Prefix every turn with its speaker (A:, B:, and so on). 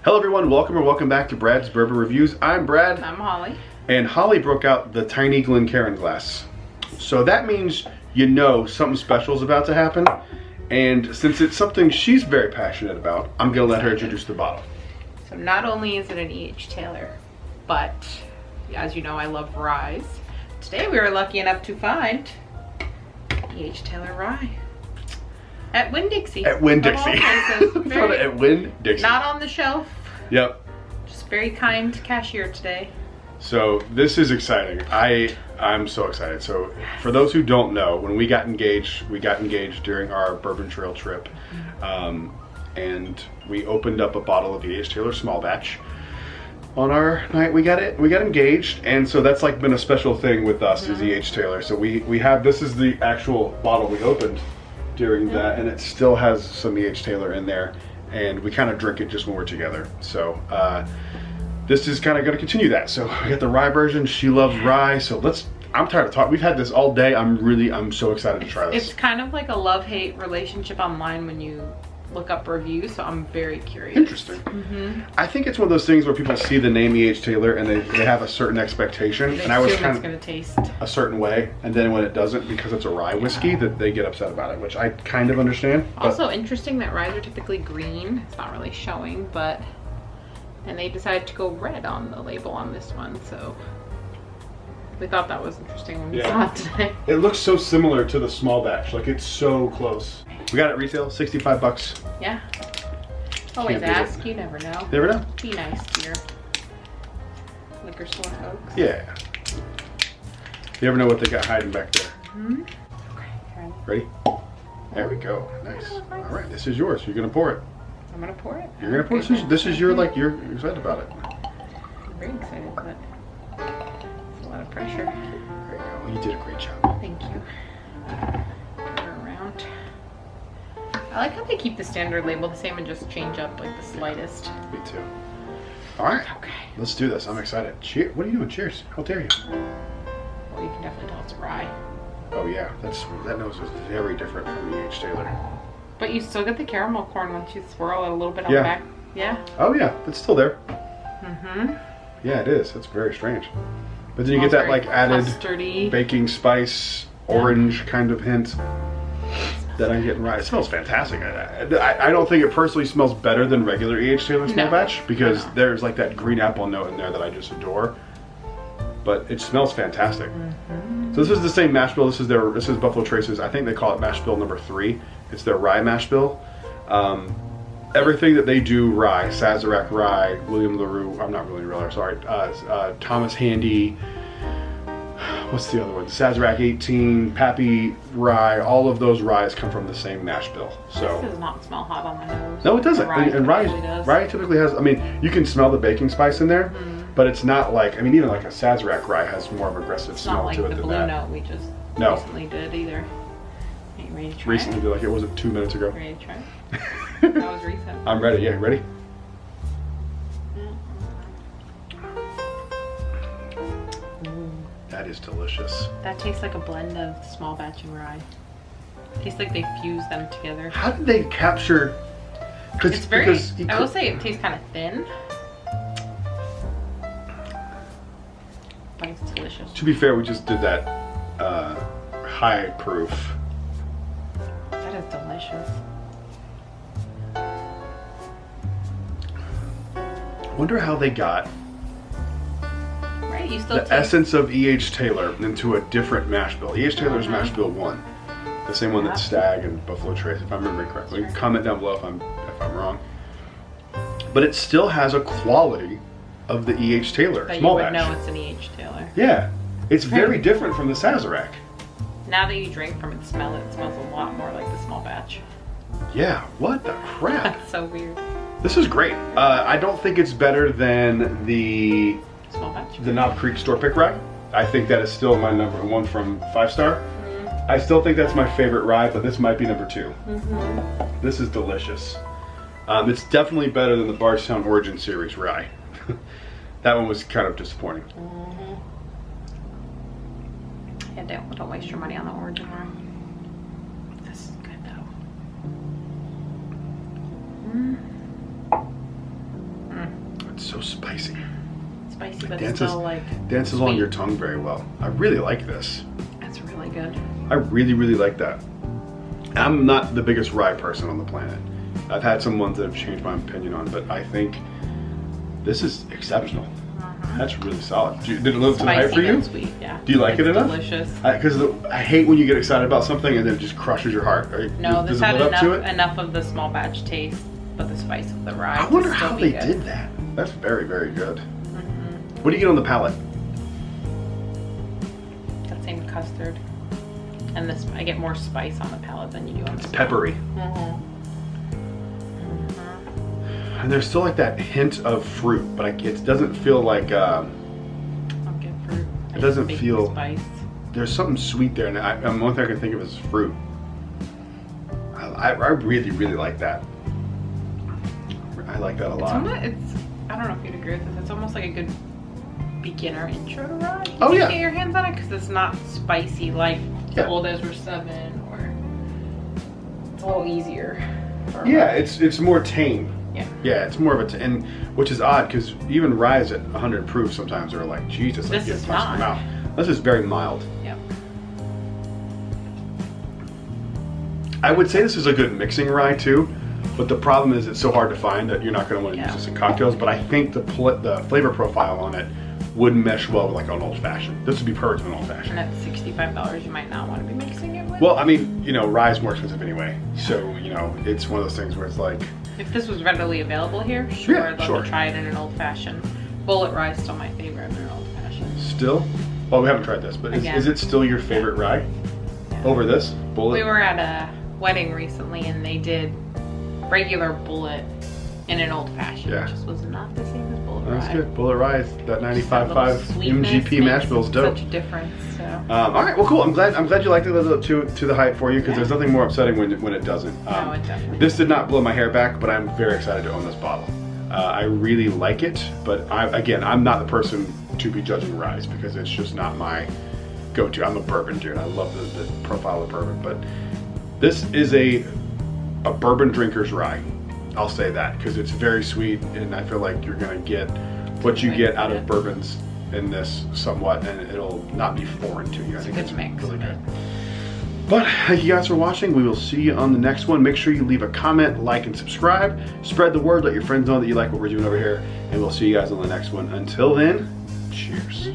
A: Hello everyone, welcome or welcome back to Brad's Bourbon Reviews. I'm Brad.
B: I'm Holly.
A: And Holly broke out the tiny Glencairn glass. So that means you know something special is about to happen. And since it's something she's very passionate about, I'm going to let her introduce the bottle.
B: So not only is it an E.H. Taylor, but as you know, I love ryes. Today we were lucky enough to find E.H. Taylor rye at Winn-Dixie.
A: At Winn-Dixie. At Winn-Dixie.
B: Not on the shelf.
A: Yep.
B: Just very kind cashier today.
A: So this is exciting. I'm so excited. So for those who don't know, when we got engaged during our Bourbon Trail trip. And we opened up a bottle of E.H. Taylor small batch. On our night we got engaged, and so that's like been a special thing with us is E.H. Taylor. So we have, this is the actual bottle we opened during that, and it still has some E.H. Taylor in there, and we kind of drink it just when we're together. So this is kind of going to continue that. So we got the rye version. She loves rye, so I'm tired of talking. We've had this all day. I'm so excited to try this.
B: It's kind of like a love-hate relationship online when you look up reviews, so I'm very curious.
A: Interesting. I think it's one of those things where people see the name E.H. Taylor and they have a certain expectation, and I was kind of
B: going to taste
A: a certain way, and then when it doesn't, because it's a rye whiskey, that they get upset about it, which I kind of understand.
B: Also interesting that ryes are typically green. It's not really showing, but and they decided to go red on the label on this one, so we thought that was interesting when we saw it today.
A: It looks so similar to the small batch, like it's so close. We got it retail, 65 bucks.
B: Yeah. Always ask, you never know.
A: Never know.
B: Be nice to your liquor store folks.
A: Yeah. You never know what they got hiding back there.
B: Okay,
A: ready? There we go. Nice. All right, this is yours. You're gonna pour it.
B: I'm gonna pour it.
A: You're gonna pour it. This is your, like, you're excited about it.
B: I'm very excited, but it's a lot of pressure.
A: There you go. You did a great job.
B: Thank you. Around. I like how they keep the standard label the same and just change up like the slightest.
A: Me too. All right.
B: Okay.
A: Let's do this. I'm excited. Cheers. What are you doing? Cheers. How dare you?
B: Well, you can definitely tell it's a rye.
A: Oh yeah, that nose is very different from E.H. Taylor.
B: But you still get the caramel corn once you swirl it a little bit on the back. Yeah.
A: Oh yeah, it's still there.
B: Mm-hmm.
A: Yeah, it is. It's very strange. But then you get that like added
B: custardy
A: baking spice, orange kind of hint that I'm getting right. It smells fantastic. I don't think it personally smells better than regular E.H. Taylor small batch because there's like that green apple note in there that I just adore. But it smells fantastic. So this is the same mash bill. This is Buffalo Trace's. I think they call it mash bill number 3. It's their rye mash bill. Everything that they do rye, Sazerac rye, William LaRue, I'm not William LaRue, sorry, Thomas Handy, what's the other one? Sazerac 18, Pappy rye, all of those ryes come from the same mash bill. So
B: this does not smell hot on the nose.
A: No, it doesn't. And rye typically has, I mean, you can smell the baking spice in there, but it's not like, I mean, even like a Sazerac rye has more of an aggressive smell to it than that.
B: It's not like the blue note we just recently did either. Are you ready to try
A: Recently, like it wasn't 2 minutes ago.
B: Ready to try it? That was recent.
A: I'm ready. Yeah, ready? That is delicious.
B: That tastes like a blend of small batch and rye. It tastes like they fuse them together.
A: How did they capture?
B: It's very, I will say it tastes kind of thin. But it's delicious.
A: To be fair, we just did that high proof.
B: That is delicious.
A: Wonder how they got
B: right, you still
A: the essence of E.H. Taylor into a different mash bill. E.H. Taylor's mash bill 1, the same one that Stag and Buffalo Trace, if I remember correctly. Comment down below if I'm wrong. But it still has a quality of the E.H. Taylor small batch.
B: You would know it's an E.H. Taylor.
A: Yeah, it's very different from the Sazerac.
B: Now that you drink from it, smell it. It smells a lot more like the small batch.
A: Yeah, what the crap?
B: That's so weird.
A: This is great. I don't think it's better than the
B: small batch.
A: The Knob Creek Store Pick Rye. I think that is still my number 1 from 5 Star. I still think that's my favorite rye, but this might be number 2. This is delicious. It's definitely better than the Bardstown Origin Series rye. That one was kind of disappointing.
B: Yeah, don't waste your money on the Origin rye. This is good though.
A: It's so spicy.
B: Spicy, but
A: Dances,
B: still like
A: dances
B: sweet.
A: along your tongue very well. I really like this.
B: That's really good.
A: I really, really like that. I'm not the biggest rye person on the planet. I've had some ones that have changed my opinion on, but I think this is exceptional. That's really solid. Did it live to the hype for you?
B: Sweet, yeah.
A: Do you like it enough?
B: Delicious.
A: Because I hate when you get excited about something and then it just crushes your heart.
B: No,
A: does
B: this
A: it
B: had
A: live up to it?
B: enough of the small batch taste, but the spice of the rye.
A: I wonder
B: to
A: how
B: still
A: they
B: be good.
A: did that. That's very, very good. What do you get on the palate?
B: That same custard. And this, I get more spice on the palate than you do on the
A: Peppery. And there's still like that hint of fruit, but it doesn't feel like.
B: I'll get fruit.
A: It doesn't
B: Big
A: feel.
B: spice.
A: There's something sweet there, and one thing I can think of is fruit. I really, really like that. I like that a lot.
B: I don't know if you'd agree with this. It's almost like a good beginner intro to rye. You
A: Oh,
B: can
A: yeah.
B: get your hands on it because it's not spicy like
A: Yeah.
B: the Old Ezra 7, or it's a little easier. for
A: Yeah,
B: rye.
A: it's more tame.
B: Yeah.
A: Yeah, it's more of and which is odd because even ryes at 100 proof sometimes are like Jesus, like
B: This
A: get
B: is
A: punched in the
B: not.
A: mouth. This is very mild.
B: Yep.
A: I would say this is a good mixing rye too, but the problem is it's so hard to find that you're not going to want to use this in cocktails. But I think the flavor profile on it would mesh well with like an old fashioned. This would be perfect with an old fashioned.
B: And at $65, you might not want to be mixing it with.
A: Well, I mean, rye is more expensive anyway, so it's one of those things where it's like.
B: If this was readily available here, sure,
A: Yeah,
B: I'd love
A: sure.
B: to try it in an old fashioned. Bullet rye is still my favorite in an old fashioned.
A: Still? Well, we haven't tried this, but is it still your favorite rye
B: Yeah.
A: over this bullet?
B: We were at a wedding recently and they did regular bullet in an old fashioned.
A: Yeah.
B: It just was not the same as bullet rye.
A: That's good. Bullet rye, that
B: Just that
A: 95.5
B: little sweetness
A: MGP mash
B: makes
A: bill's dope.
B: Such a difference. So.
A: All right, well, cool. I'm glad you liked it. Live up to the hype for you because there's nothing more upsetting when it doesn't.
B: No, it definitely
A: This did not blow my hair back, but I'm very excited to own this bottle. I really like it, but I'm not the person to be judging ryes because it's just not my go-to. I'm a bourbon dude. I love the profile of bourbon, but this is a bourbon drinker's rye. I'll say that because it's very sweet, and I feel like you're gonna get what you get out of bourbons in this somewhat, and it'll not be foreign to you. I think
B: good
A: it's
B: mix.
A: really good. But thank you guys for watching. We will see you on the next one. Make sure you leave a comment, like, and subscribe. Spread the word. Let your friends know that you like what we're doing over here, and we'll see you guys on the next one. Until then, cheers.